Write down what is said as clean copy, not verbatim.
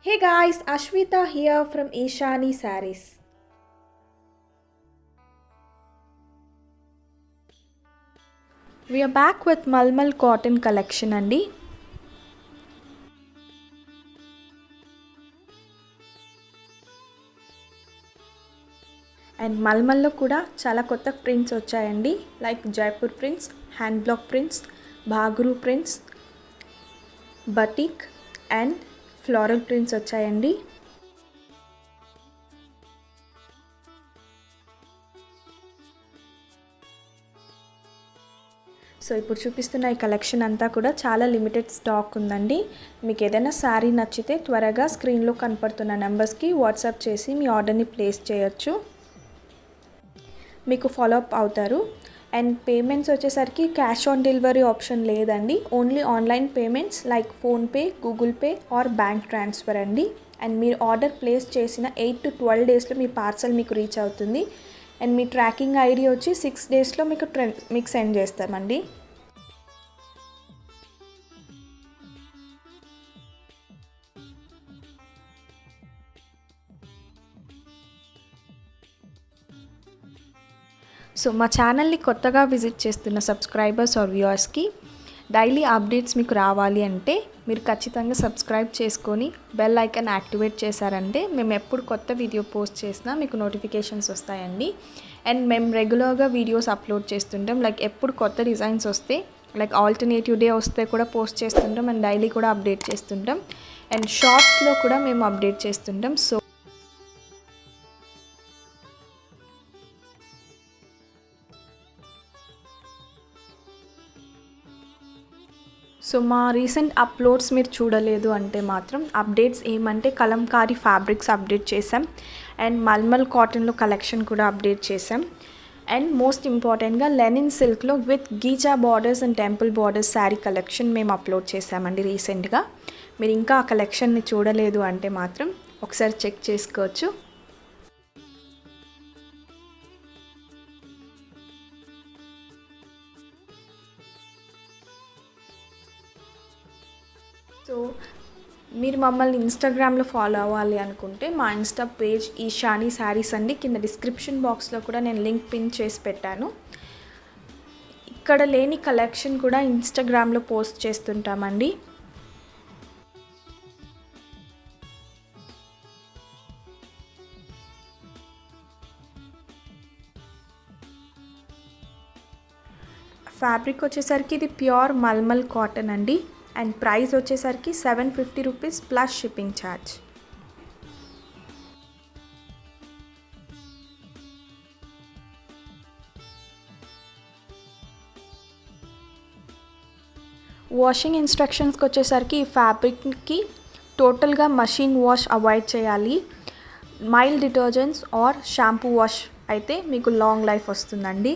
Hey guys, Ashwita here from ishanisarees. We are back with MulMul Cotton collection andi. And MulMul lo kuda chala kotta prints vachayandi, like Jaipur prints, hand block prints, Bhagru prints, batik and floral prints vachayandi. So ఇప్పుడు చూపిస్తున్న ఈ collection అంతా కూడా చాలా limited stock ఉందండి. మీకు ఏదైనా శారీ నచ్చితే త్వరగా స్క్రీన్లో కనపడుతున్న నెంబర్స్కి వాట్సాప్ చేసి మీ ఆర్డర్ని ప్లేస్ చేయొచ్చు. మీకు ఫాలోఅప్ అవుతారు. అండ్ పేమెంట్స్ వచ్చేసరికి క్యాష్ ఆన్ డెలివరీ ఆప్షన్ లేదండి. Only online payments like PhonePe, Google pay or bank transfer అండి. అండ్ మీరు ఆర్డర్ ప్లేస్ చేసిన 8 to 12 డేస్లో మీ పార్సల్ మీకు రీచ్ అవుతుంది. అండ్ మీ ట్రాకింగ్ ఐడి వచ్చి 6 డేస్లో మీకు సెండ్ చేస్తామండి. సో మా ఛానల్ని కొత్తగా విజిట్ చేస్తున్న సబ్స్క్రైబర్స్ ఆర్ వ్యూవర్స్కి డైలీ అప్డేట్స్ మీకు రావాలి అంటే మీరు ఖచ్చితంగా సబ్స్క్రైబ్ చేసుకొని బెల్ ఐకాన్ యాక్టివేట్ చేశారంటే మేము ఎప్పుడు కొత్త వీడియో పోస్ట్ చేసినా మీకు నోటిఫికేషన్స్ వస్తాయండి. అండ్ మేము రెగ్యులర్గా వీడియోస్ అప్లోడ్ చేస్తుంటాం. లైక్ ఎప్పుడు కొత్త డిజైన్స్ వస్తే లైక్ ఆల్టర్నేటివ్ డే వస్తే కూడా పోస్ట్ చేస్తుంటాం. అండ్ డైలీ కూడా అప్డేట్ చేస్తుంటాం. అండ్ షార్ట్స్లో కూడా మేము అప్డేట్ చేస్తుంటాం. సో మా రీసెంట్ అప్లోడ్స్ మీరు చూడలేదు అంటే మాత్రం అప్డేట్స్ ఏమంటే కలంకారీ ఫ్యాబ్రిక్స్ అప్డేట్ చేసాం. అండ్ మల్మల్ కాటన్లో కలెక్షన్ కూడా అప్డేట్ చేసాం. అండ్ మోస్ట్ ఇంపార్టెంట్గా లెనిన్ సిల్క్లో with gicha borders and temple borders sari collection మేము అప్లోడ్ చేసామండి రీసెంట్గా. మీరు ఇంకా ఆ కలెక్షన్ని చూడలేదు అంటే మాత్రం ఒకసారి చెక్ చేసుకోవచ్చు. సో మీరు మమ్మల్ని ఇన్స్టాగ్రామ్లో ఫాలో అవ్వాలి అనుకుంటే మా ఇన్స్టా పేజ్ ishanisarees అండి. కింద డిస్క్రిప్షన్ బాక్స్లో కూడా నేను లింక్ పిన్ చేసి పెట్టాను. ఇక్కడ లేని కలెక్షన్ కూడా ఇన్స్టాగ్రామ్లో పోస్ట్ చేస్తుంటామండి. ఫ్యాబ్రిక్ వచ్చేసరికి ఇది ప్యూర్ మల్మల్ కాటన్ అండి. అండ్ ప్రైస్ వచ్చేసరికి 750 rupees plus shipping charge. Washing ఇన్స్ట్రక్షన్స్కి వచ్చేసరికి ఈ ఫ్యాబ్రిక్కి టోటల్గా మషిన్ వాష్ అవాయిడ్ చేయాలి. Mild detergents or shampoo wash అయితే మీకు లాంగ్ లైఫ్ వస్తుందండి.